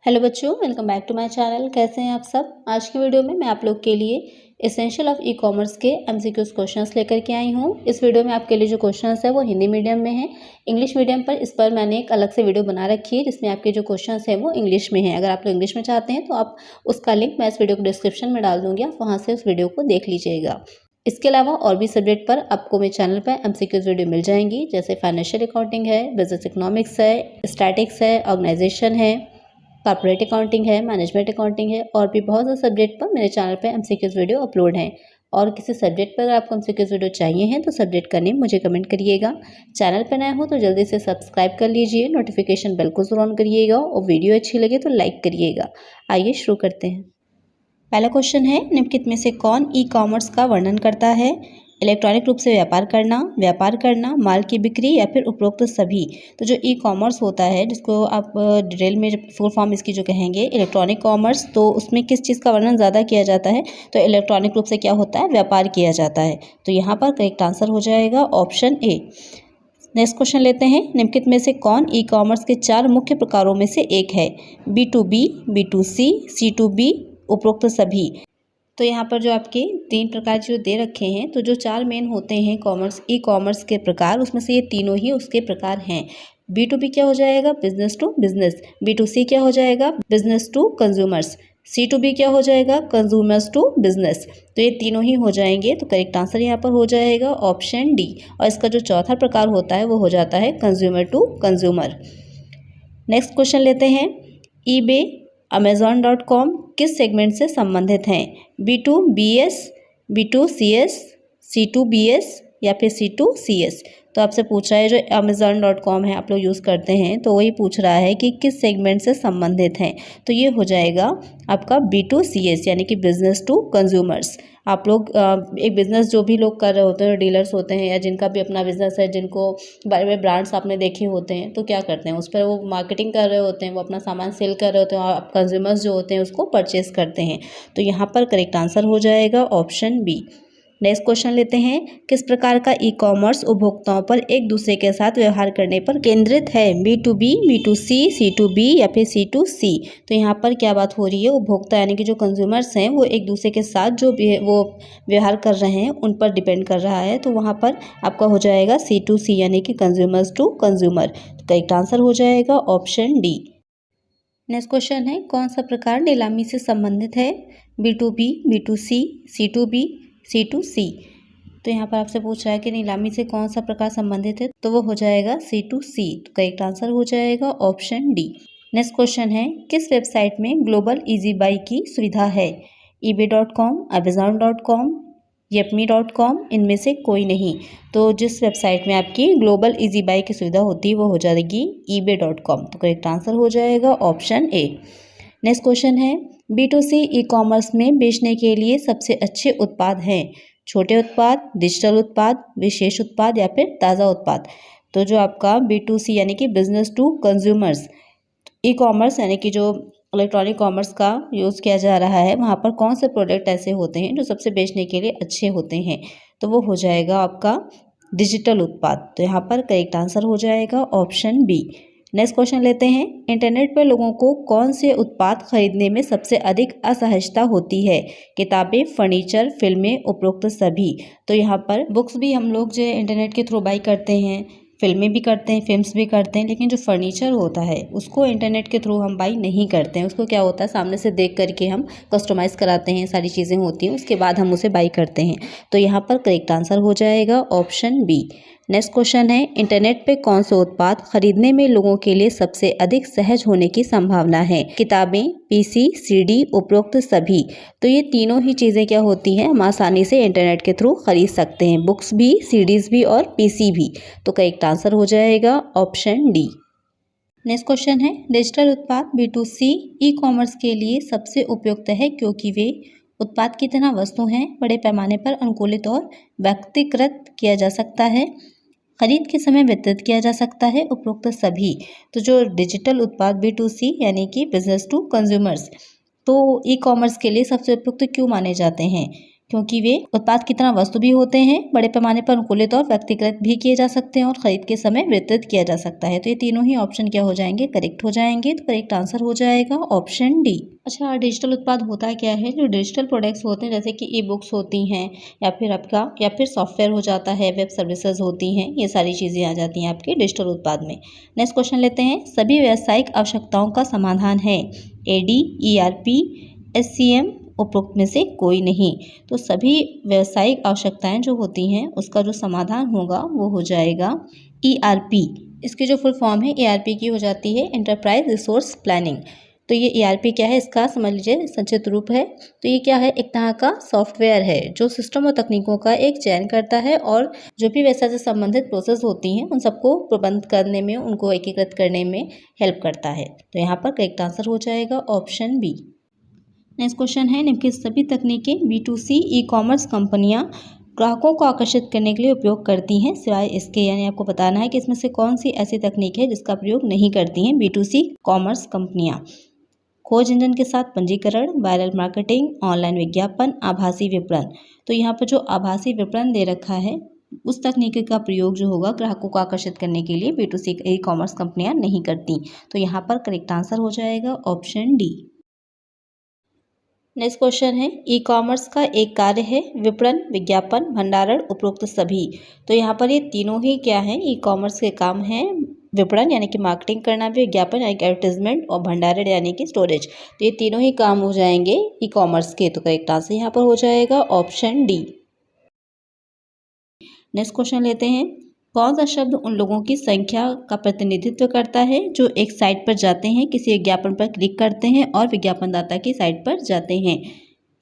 Hello बच्चों, welcome back to my channel. कैसे हैं आप सब। आज की वीडियो में मैं आप लोग के लिए एसेंशियल ऑफ ई कॉमर्स के एमसीक्यूज क्वेश्चंस लेकर के आई हूं। इस वीडियो में आपके लिए जो क्वेश्चंस है वो हिंदी मीडियम में है। इंग्लिश मीडियम पर इस पर मैंने एक अलग से वीडियो बना रखी है जिसमें आपके जो क्वेश्चंस है वो इंग्लिश में है। अगर आप लोग इंग्लिश में चाहते हैं तो आप उसका लिंक मैं इस वीडियो को डिस्क्रिप्शन में डाल दूंगी, आप वहाँ से उस वीडियो को देख लीजिएगा। इसके अलावा और भी सब्जेक्ट पर आपको मेरे चैनल पर एमसीक्यूज वीडियो मिल जाएंगी, जैसे फाइनेंशियल अकाउंटिंग है, बिजनेस इकोनॉमिक्स है, स्टैटिक्स है, ऑर्गेनाइजेशन है, कॉर्पोरेट अकाउंटिंग है, मैनेजमेंट अकाउंटिंग है और भी बहुत से सब्जेक्ट पर मेरे चैनल पे एमसीक्यूज वीडियो अपलोड हैं। और किसी सब्जेक्ट पर अगर आपको एमसीक्यूज वीडियो चाहिए हैं तो सब्जेक्ट का नेम मुझे कमेंट करिएगा। चैनल पर नए हो तो जल्दी से सब्सक्राइब कर लीजिए, नोटिफिकेशन बेल को जरूर ऑन करिएगा और वीडियो अच्छी लगे तो लाइक करिएगा। आइए शुरू करते हैं। पहला क्वेश्चन है, निम्नलिखित में से कौन ई कॉमर्स का वर्णन करता है। इलेक्ट्रॉनिक रूप से व्यापार करना, माल की बिक्री या फिर उपरोक्त सभी। तो जो ई कॉमर्स होता है जिसको आप डिटेल में फुल फॉर्म इसकी जो कहेंगे इलेक्ट्रॉनिक कॉमर्स, तो उसमें किस चीज़ का वर्णन ज़्यादा किया जाता है, तो इलेक्ट्रॉनिक रूप से क्या होता है, व्यापार किया जाता है। तो यहाँ पर करेक्ट आंसर हो जाएगा ऑप्शन ए। नेक्स्ट क्वेश्चन लेते हैं, निम्नलिखित में से कौन ई कॉमर्स के 4 मुख्य प्रकारों में से एक है। B2B, B2C, C2B, उपरोक्त सभी। तो यहाँ पर जो आपके 3 प्रकार जो दे रखे हैं, तो जो 4 मेन होते हैं ई कॉमर्स के प्रकार, उसमें से ये तीनों ही उसके प्रकार हैं। B2B क्या हो जाएगा, बिजनेस टू बिजनेस। B2C क्या हो जाएगा, बिजनेस टू कंज्यूमर्स। C2B क्या हो जाएगा, कंज्यूमर्स टू बिजनेस। तो ये तीनों ही हो जाएंगे, तो करेक्ट आंसर यहाँ पर हो जाएगा ऑप्शन डी। और इसका जो चौथा प्रकार होता है वो हो जाता है consumer to consumer. Next question लेते हैं, ईबे Amazon.com किस सेगमेंट से संबंधित हैं। B2BS, B2CS, C2BS या फिर C2CS। तो आपसे पूछ रहा है जो Amazon.com है आप लोग यूज़ करते हैं, तो वही पूछ रहा है कि किस सेगमेंट से संबंधित हैं। तो ये हो जाएगा आपका B2CS यानी कि बिजनेस टू कंज्यूमर्स। आप लोग एक बिज़नेस जो भी लोग कर रहे होते हैं, डीलर्स होते हैं या जिनका भी अपना बिज़नेस है, जिनको बड़े बड़े ब्रांड्स आपने देखे होते हैं, तो क्या करते हैं उस पर वो मार्केटिंग कर रहे होते हैं, वो अपना सामान सेल कर रहे होते हैं और कंज्यूमर्स जो होते हैं उसको परचेस करते हैं। तो यहाँ पर करेक्ट आंसर हो जाएगा ऑप्शन बी। नेक्स्ट क्वेश्चन लेते हैं, किस प्रकार का ई कॉमर्स उपभोक्ताओं पर एक दूसरे के साथ व्यवहार करने पर केंद्रित है। B2B, B2C, C2B या फिर C2C। तो यहाँ पर क्या बात हो रही है, उपभोक्ता यानी कि जो कंज्यूमर्स हैं वो एक दूसरे के साथ जो भी वो व्यवहार कर रहे हैं उन पर डिपेंड कर रहा है। तो वहाँ पर आपका हो जाएगा C2C यानी कि कंज्यूमर्स टू कंज्यूमर। तो करेक्ट आंसर हो जाएगा ऑप्शन डी। नेक्स्ट क्वेश्चन है, कौन सा प्रकार नीलामी से संबंधित है। B2B, B2C, C2B, C2C। तो यहाँ पर आपसे पूछ रहा है कि नीलामी से कौन सा प्रकार संबंधित है, तो वो हो जाएगा C2C। तो करेक्ट आंसर हो जाएगा ऑप्शन डी। नेक्स्ट क्वेश्चन है, किस वेबसाइट में ग्लोबल इजी बाई की सुविधा है। eBay.com, Amazon.com, Yepme.com, इनमें से कोई नहीं। तो जिस वेबसाइट में आपकी ग्लोबल इजी बाई की सुविधा होती है वो हो जाएगी eBay.com। तो करेक्ट आंसर हो जाएगा ऑप्शन ए। नेक्स्ट क्वेश्चन है, B2C ई कॉमर्स में बेचने के लिए सबसे अच्छे उत्पाद हैं। छोटे उत्पाद, डिजिटल उत्पाद, विशेष उत्पाद या फिर ताज़ा उत्पाद। तो जो आपका B2C यानी कि business to consumers e commerce यानी कि जो इलेक्ट्रॉनिक कॉमर्स का यूज़ किया जा रहा है, वहाँ पर कौन से प्रोडक्ट ऐसे होते हैं जो सबसे बेचने के लिए अच्छे होते हैं, तो वो हो जाएगा आपका डिजिटल उत्पाद। तो यहाँ पर करेक्ट आंसर हो जाएगा ऑप्शन बी। नेक्स्ट क्वेश्चन लेते हैं, इंटरनेट पर लोगों को कौन से उत्पाद खरीदने में सबसे अधिक असहजता होती है। किताबें, फर्नीचर, फिल्में, उपरोक्त सभी। तो यहाँ पर बुक्स भी हम लोग जो इंटरनेट के थ्रू बाई करते हैं, फिल्में भी करते हैं, फिल्म्स भी करते हैं, लेकिन जो फर्नीचर होता है उसको इंटरनेट के थ्रू हम बाई नहीं करते हैं। उसको क्या होता है, सामने से देख करके हम कस्टमाइज़ कराते हैं, सारी चीज़ें होती हैं, उसके बाद हम उसे बाई करते हैं। तो यहाँ पर करेक्ट आंसर हो जाएगा ऑप्शन बी। नेक्स्ट क्वेश्चन है, इंटरनेट पे कौन से उत्पाद खरीदने में लोगों के लिए सबसे अधिक सहज होने की संभावना है। किताबें, PC, CD, उपरोक्त सभी। तो ये तीनों ही चीज़ें क्या होती हैं, हम आसानी से इंटरनेट के थ्रू खरीद सकते हैं, बुक्स भी, CDs भी और PC भी। तो करेक्ट आंसर हो जाएगा ऑप्शन डी। नेक्स्ट क्वेश्चन है, डिजिटल उत्पाद B2C ई कॉमर्स के लिए सबसे उपयुक्त है क्योंकि वे उत्पाद की तरह वस्तु हैं, बड़े पैमाने पर अनुकूलित और व्यक्तिकृत किया जा सकता है, खरीद के समय वितरित किया जा सकता है, उपरोक्त सभी। तो जो डिजिटल उत्पाद B2C यानी कि बिजनेस टू कंज्यूमर्स, तो ई कॉमर्स के लिए सबसे उपयुक्त क्यों माने जाते हैं। क्योंकि वे उत्पाद की तरह वस्तु भी होते हैं, बड़े पैमाने पर अनुकूलित और व्यक्तिगत भी किए जा सकते हैं और खरीद के समय वितरित किया जा सकता है। तो ये तीनों ही ऑप्शन क्या हो जाएंगे, करेक्ट हो जाएंगे। तो करेक्ट आंसर हो जाएगा ऑप्शन डी। अच्छा, डिजिटल उत्पाद होता क्या है? जो डिजिटल प्रोडक्ट्स होते हैं जैसे कि ई बुक्स होती हैं या फिर सॉफ्टवेयर हो जाता है, वेब सर्विसेज होती हैं, ये सारी चीज़ें आ जाती हैं आपके डिजिटल उत्पाद में। नेक्स्ट क्वेश्चन लेते हैं। सभी व्यावसायिक आवश्यकताओं का समाधान है एडी, ईआरपी, एससीएम, उपरोक्त में से कोई नहीं। तो सभी व्यावसायिक आवश्यकताएं जो होती हैं उसका जो समाधान होगा वो हो जाएगा ईआरपी। इसकी जो फुल फॉर्म है ईआरपी की हो जाती है एंटरप्राइज रिसोर्स प्लानिंग। तो ये ईआरपी क्या है, इसका समझ लीजिए संक्षिप्त रूप है। तो ये क्या है, एक तरह का सॉफ्टवेयर है जो सिस्टम और तकनीकों का एक चयन करता है और जो भी व्यवसाय से संबंधित प्रोसेस होती हैं उन सबको प्रबंध करने में, उनको एकीकृत करने में हेल्प करता है। तो यहाँ पर करेक्ट आंसर हो जाएगा ऑप्शन बी। नेक्स्ट क्वेश्चन है, निम्नलिखित सभी तकनीकें B2C ई कॉमर्स कंपनियां ग्राहकों को आकर्षित करने के लिए उपयोग करती हैं सिवाय इसके, यानी आपको बताना है कि इसमें से कौन सी ऐसी तकनीक है जिसका प्रयोग नहीं करती हैं B2C कॉमर्स कंपनियां। खोज इंजन के साथ पंजीकरण, वायरल मार्केटिंग, ऑनलाइन विज्ञापन, आभासी विपणन। तो यहाँ पर जो आभासी विपणन दे रखा है उस तकनीक का प्रयोग जो होगा ग्राहकों को आकर्षित करने के लिए B2C ई कॉमर्स कंपनियां नहीं करती। तो यहाँ पर करेक्ट आंसर हो जाएगा ऑप्शन डी। नेक्स्ट क्वेश्चन है, ई कॉमर्स का एक कार्य है विपणन, विज्ञापन, भंडारण, उपरोक्त सभी। तो यहाँ पर ये तीनों ही क्या है, ई कॉमर्स के काम हैं। विपणन यानी कि मार्केटिंग करना, विज्ञापन यानी कि एडवर्टीजमेंट, और भंडारण यानी कि स्टोरेज। तो ये तीनों ही काम हो जाएंगे ई कॉमर्स के। तो करेक्ट आंसर यहाँ पर हो जाएगा ऑप्शन डी। नेक्स्ट क्वेश्चन लेते हैं। कौन सा शब्द उन लोगों की संख्या का प्रतिनिधित्व करता है जो एक साइट पर जाते हैं, किसी विज्ञापन पर क्लिक करते हैं और विज्ञापनदाता की साइट पर जाते हैं?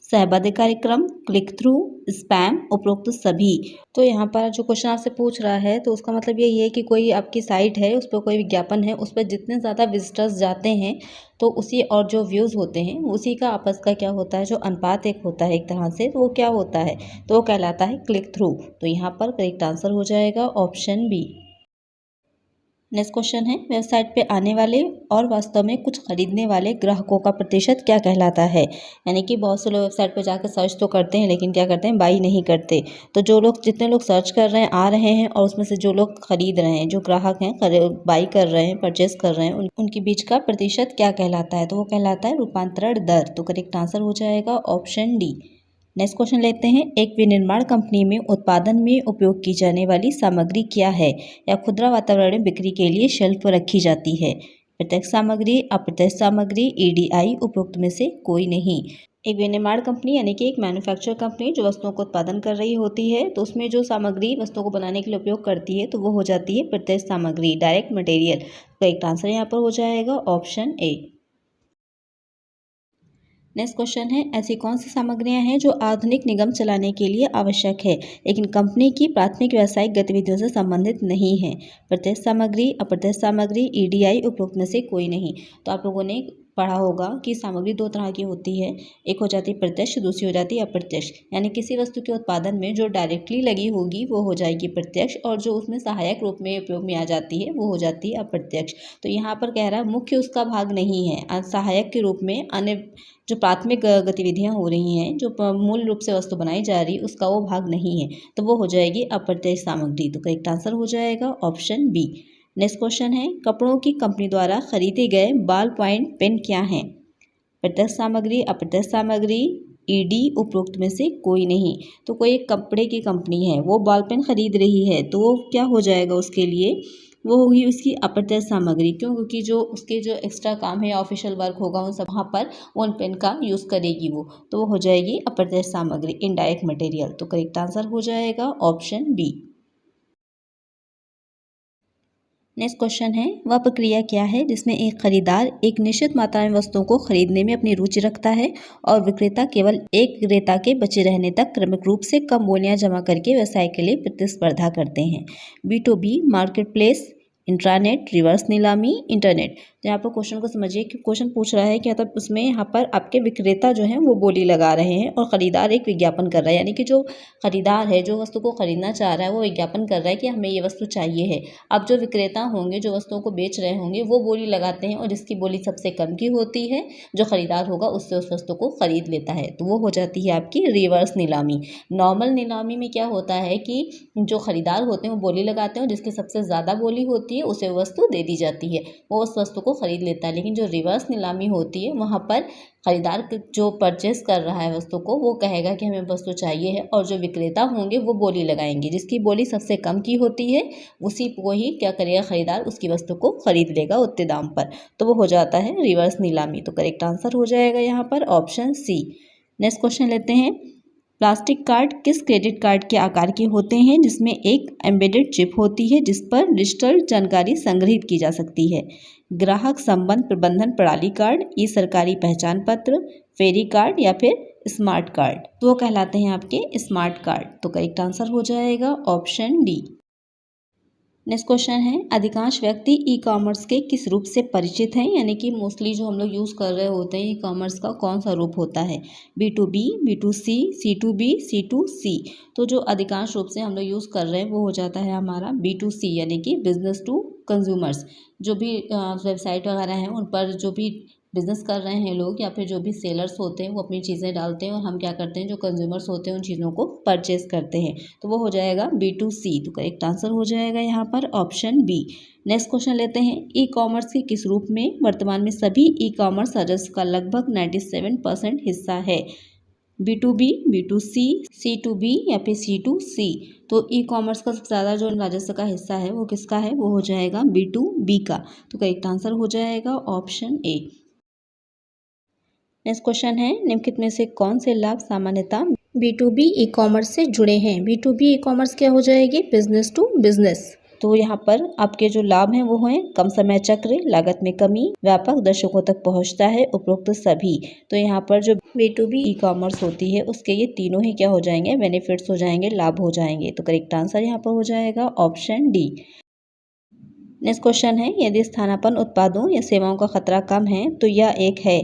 सहबादी कार्यक्रम, क्लिक थ्रू, स्पैम, उपरोक्त सभी। तो यहाँ पर जो क्वेश्चन आपसे पूछ रहा है तो उसका मतलब यही है कि कोई आपकी साइट है, उस पर कोई विज्ञापन है, उस पर जितने ज़्यादा विजिटर्स जाते हैं तो उसी, और जो व्यूज़ होते हैं उसी का आपस का क्या होता है, जो अनुपात एक होता है एक तरह से, तो वो क्या होता है, तो वो कहलाता है क्लिक थ्रू। तो यहाँ पर करेक्ट आंसर हो जाएगा ऑप्शन बी। नेक्स्ट क्वेश्चन है, वेबसाइट पे आने वाले और वास्तव में कुछ खरीदने वाले ग्राहकों का प्रतिशत क्या कहलाता है? यानी कि बहुत से लोग वेबसाइट पे जाकर सर्च तो करते हैं लेकिन क्या करते हैं, बाई नहीं करते। तो जो लोग, जितने लोग सर्च कर रहे हैं, आ रहे हैं, और उसमें से जो लोग खरीद रहे हैं, जो ग्राहक हैं बाई कर रहे हैं, परचेस कर रहे हैं, उनके बीच का प्रतिशत क्या कहलाता है? तो वो कहलाता है रूपांतरण दर। तो करेक्ट आंसर हो जाएगा ऑप्शन डी। नेक्स्ट क्वेश्चन लेते हैं। एक विनिर्माण कंपनी में उत्पादन में उपयोग की जाने वाली सामग्री क्या है या खुदरा वातावरण में बिक्री के लिए शेल्फ पर रखी जाती है? प्रत्यक्ष सामग्री, अप्रत्यक्ष सामग्री, ईडीआई, उपरोक्त में से कोई नहीं। एक विनिर्माण कंपनी यानी कि एक मैन्युफैक्चर कंपनी जो वस्तुओं को उत्पादन कर रही होती है तो उसमें जो सामग्री वस्तुओं को बनाने के लिए उपयोग करती है तो वो हो जाती है प्रत्यक्ष सामग्री, डायरेक्ट मटेरियल। तो एक आंसर यहाँ पर हो जाएगा ऑप्शन ए। नेक्स्ट क्वेश्चन है, ऐसी कौन सी सामग्रियां हैं जो आधुनिक निगम चलाने के लिए आवश्यक है लेकिन कंपनी की प्राथमिक व्यावसायिक गतिविधियों से संबंधित नहीं है? प्रत्यक्ष सामग्री, अप्रत्यक्ष सामग्री, ईडीआई, उपरोक्त में से कोई नहीं। तो आप लोगों ने पढ़ा होगा कि सामग्री दो तरह की होती है, एक हो जाती है प्रत्यक्ष, दूसरी हो जाती है अप्रत्यक्ष। यानी किसी वस्तु के उत्पादन में जो डायरेक्टली लगी होगी वो हो जाएगी प्रत्यक्ष, और जो उसमें सहायक रूप में उपयोग में आ जाती है वो हो जाती है अप्रत्यक्ष। तो यहाँ पर कह रहा है मुख्य उसका भाग नहीं है, सहायक के रूप में अन्य जो प्राथमिक गतिविधियां हो रही हैं, जो मूल रूप से वस्तु बनाई जा रही उसका वो भाग नहीं है, तो वो हो जाएगी अप्रत्यक्ष सामग्री। तो करेक्ट आंसर हो जाएगा ऑप्शन बी। नेक्स्ट क्वेश्चन है, कपड़ों की कंपनी द्वारा खरीदे गए बॉल पॉइंट पेन क्या हैं? प्रत्यक्ष सामग्री, अप्रत्यक्ष सामग्री, ईडी, उपरोक्त में से कोई नहीं। तो कोई एक कपड़े की कंपनी है, वो बॉल पेन खरीद रही है, तो वो क्या हो जाएगा उसके लिए, वो होगी उसकी अप्रत्यक्ष सामग्री। क्यों? क्योंकि जो उसके जो एक्स्ट्रा काम है, ऑफिशियल वर्क होगा, उन सब वहाँ पर उन पेन का यूज़ करेगी वो, तो वो हो जाएगी अप्रत्यक्ष सामग्री, इनडायरेक्ट मटेरियल। तो करेक्ट आंसर हो जाएगा ऑप्शन बी। नेक्स्ट क्वेश्चन है, वह प्रक्रिया क्या है जिसमें एक खरीदार एक निश्चित मात्रा में वस्तुओं को खरीदने में अपनी रुचि रखता है और विक्रेता केवल एक विक्रेता के बचे रहने तक क्रमिक रूप से कम बोलियां जमा करके व्यवसाय के लिए प्रतिस्पर्धा करते हैं? B2B, market place, intranet, reverse नीलामी, इंटरनेट। तो यहाँ पर क्वेश्चन को समझिए कि क्वेश्चन पूछ रहा है कि मतलब उसमें यहाँ पर आपके विक्रेता जो हैं वो बोली लगा रहे हैं और ख़रीदार एक विज्ञापन कर रहा है, यानी कि जो खरीदार है जो वस्तु को खरीदना चाह रहा है वो विज्ञापन कर रहा है कि हमें ये वस्तु चाहिए है। अब जो विक्रेता होंगे जो वस्तुओं को बेच रहे होंगे वो बोली लगाते हैं और जिसकी बोली सबसे कम की होती है जो खरीदार होगा उससे उस वस्तु को खरीद लेता है, तो वो हो जाती है आपकी रिवर्स नीलामी। नॉर्मल नीलामी में क्या होता है कि जो खरीदार होते हैं वो बोली लगाते हैं और जिसकी सबसे ज़्यादा बोली होती है उसे वस्तु दे दी जाती है, वो उस वस्तु को खरीद लेता है। लेकिन जो रिवर्स नीलामी होती है वहाँ पर खरीदार जो परचेस कर रहा है वस्तु को वो कहेगा कि हमें वस्तु चाहिए है और जो विक्रेता होंगे वो बोली लगाएंगे, जिसकी बोली सबसे कम की होती है उसी को ही क्या करेगा खरीदार उसकी वस्तु को खरीद लेगा उतने दाम पर, तो वो हो जाता है रिवर्स नीलामी। तो करेक्ट आंसर हो जाएगा यहाँ पर ऑप्शन सी। नेक्स्ट क्वेश्चन लेते हैं। प्लास्टिक कार्ड किस क्रेडिट कार्ड के आकार के होते हैं जिसमें एक एम्बेडेड चिप होती है जिस पर डिजिटल जानकारी संग्रहित की जा सकती है? ग्राहक संबंध प्रबंधन प्रणाली कार्ड, ई सरकारी पहचान पत्र, फेरी कार्ड या फिर स्मार्ट कार्ड, तो वो कहलाते हैं आपके स्मार्ट कार्ड। तो करेक्ट आंसर हो जाएगा ऑप्शन डी। नेक्स्ट क्वेश्चन है, अधिकांश व्यक्ति ई कॉमर्स के किस रूप से परिचित हैं, यानी कि मोस्टली जो हम लोग यूज़ कर रहे होते हैं ई कॉमर्स का कौन सा रूप होता है? B2B, B2C, C2B, C2C। तो जो अधिकांश रूप से हम लोग यूज़ कर रहे हैं वो हो जाता है हमारा B2C, यानी कि बिजनेस टू कंज्यूमर्स। जो भी वेबसाइट वगैरह हैं उन पर जो भी बिज़नेस कर रहे हैं लोग या फिर जो भी सेलर्स होते हैं वो अपनी चीज़ें डालते हैं और हम क्या करते हैं जो कंज्यूमर्स होते हैं उन चीज़ों को परचेस करते हैं, तो वो हो जाएगा B2C। तो करेक्ट आंसर हो जाएगा यहाँ पर ऑप्शन बी। नेक्स्ट क्वेश्चन लेते हैं, ई कॉमर्स के किस रूप में वर्तमान में सभी ई कॉमर्स राजस्व का लगभग 97% हिस्सा है? B2B, B2C, C2B या फिर C2C। तो ई कॉमर्स का सबसे ज़्यादा जो राजस्व का हिस्सा है वो किसका है? वो हो जाएगा B2B का। तो करेक्ट आंसर हो जाएगा ऑप्शन ए। नेक्स्ट क्वेश्चन है, निम्नलिखित में से कौन से लाभ सामान्यतः B2B ई कॉमर्स से जुड़े हैं? B2B ई कॉमर्स क्या हो जाएगी? Business to business. तो यहाँ पर आपके जो लाभ हैं वो हैं कम समय चक्र, लागत में कमी, व्यापक दर्शकों तक पहुँचता है, उपरोक्त सभी। तो यहाँ पर जो B2B ई कॉमर्स होती है उसके ये तीनों ही क्या हो जाएंगे? बेनिफिट्स हो जाएंगे, लाभ हो जाएंगे। तो करेक्ट आंसर यहाँ पर हो जाएगा ऑप्शन डी। नेक्स्ट क्वेश्चन है, यदि स्थानापन्न उत्पादों या सेवाओं का खतरा कम है तो यह एक है?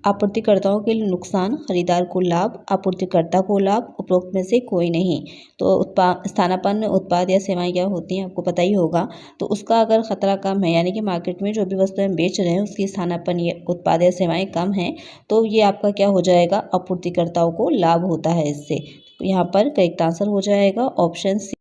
आपूर्तिकर्ताओं के लिए नुकसान, खरीदार को लाभ, आपूर्तिकर्ता को लाभ, उपरोक्त में से कोई नहीं। तो स्थानापन्न उत्पाद या सेवाएं क्या होती हैं आपको पता ही होगा। तो उसका अगर खतरा कम है यानी कि मार्केट में जो भी वस्तुएं हम बेच रहे हैं उसकी स्थानापन्न उत्पाद या सेवाएं कम हैं तो ये आपका क्या हो जाएगा? आपूर्तिकर्ताओं को लाभ होता है इससे। तो यहाँ पर करेक्ट आंसर हो जाएगा ऑप्शन सी।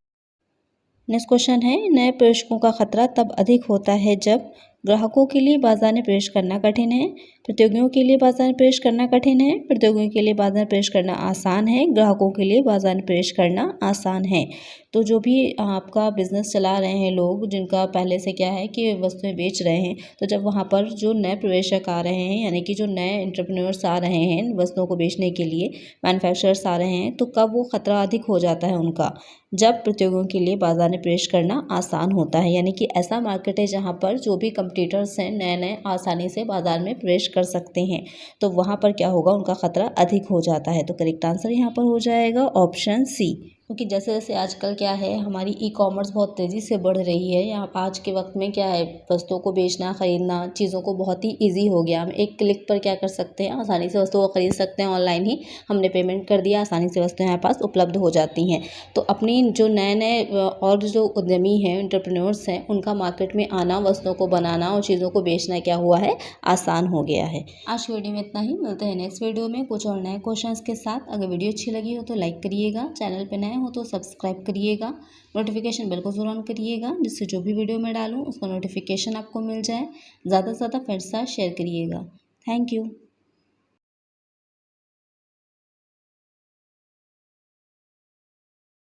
नेक्स्ट क्वेश्चन है, नए प्रवेशकों का खतरा तब अधिक होता है जब ग्राहकों के लिए बाजार में प्रवेश करना कठिन है, प्रतियोगियों के लिए बाजार में प्रवेश करना कठिन है, प्रतियोगियों के लिए बाजार में प्रवेश करना आसान है, ग्राहकों के लिए बाजार में प्रवेश करना आसान है। तो जो भी आपका बिजनेस चला रहे हैं लोग जिनका पहले से क्या है कि वस्तुएं बेच रहे हैं, तो जब वहाँ पर जो नए प्रवेशक आ रहे हैं यानी कि जो नए एंटरप्रेन्योर्स आ रहे हैं वस्तुओं को बेचने के लिए, मैन्युफैक्चरर्स आ रहे हैं, तो कब वो खतरा अधिक हो जाता है उनका? जब प्रतियोगियों के लिए बाजार में प्रवेश करना आसान होता है, यानी कि ऐसा मार्केट है जहाँ पर जो भी कंपटीटर्स हैं नए नए आसानी से बाजार में प्रवेश कर सकते हैं, तो वहाँ पर क्या होगा? उनका खतरा अधिक हो जाता है। तो करेक्ट आंसर यहाँ पर हो जाएगा ऑप्शन सी। क्योंकि जैसे जैसे आजकल क्या है हमारी ई कॉमर्स बहुत तेज़ी से बढ़ रही है। यहाँ आज के वक्त में क्या है वस्तुओं को बेचना खरीदना चीज़ों को बहुत ही ईजी हो गया। हम एक क्लिक पर क्या कर सकते हैं? आसानी से वस्तुओं को खरीद सकते हैं। ऑनलाइन ही हमने पेमेंट कर दिया, आसानी से वस्तुएं हमारे पास उपलब्ध हो जाती हैं। तो अपनी जो नए नए और जो उद्यमी हैं एंटरप्रेन्योर्स हैं उनका मार्केट में आना, वस्तुओं को बनाना और चीज़ों को बेचना क्या हुआ है? आसान हो गया है। आज की वीडियो में इतना ही, मिलते हैं नेक्स्ट वीडियो में कुछ और नए क्वेश्चंस के साथ। अगर वीडियो अच्छी लगी हो तो लाइक करिएगा, चैनल पर नए हो तो सब्सक्राइब करिएगा, नोटिफिकेशन बेल को ज़रूर ऑन करिएगा जिससे जो भी वीडियो मैं डालूँ उसका नोटिफिकेशन आपको मिल जाए। ज़्यादा से ज़्यादा फ्रेंड्स के साथ शेयर करिएगा। Thank you.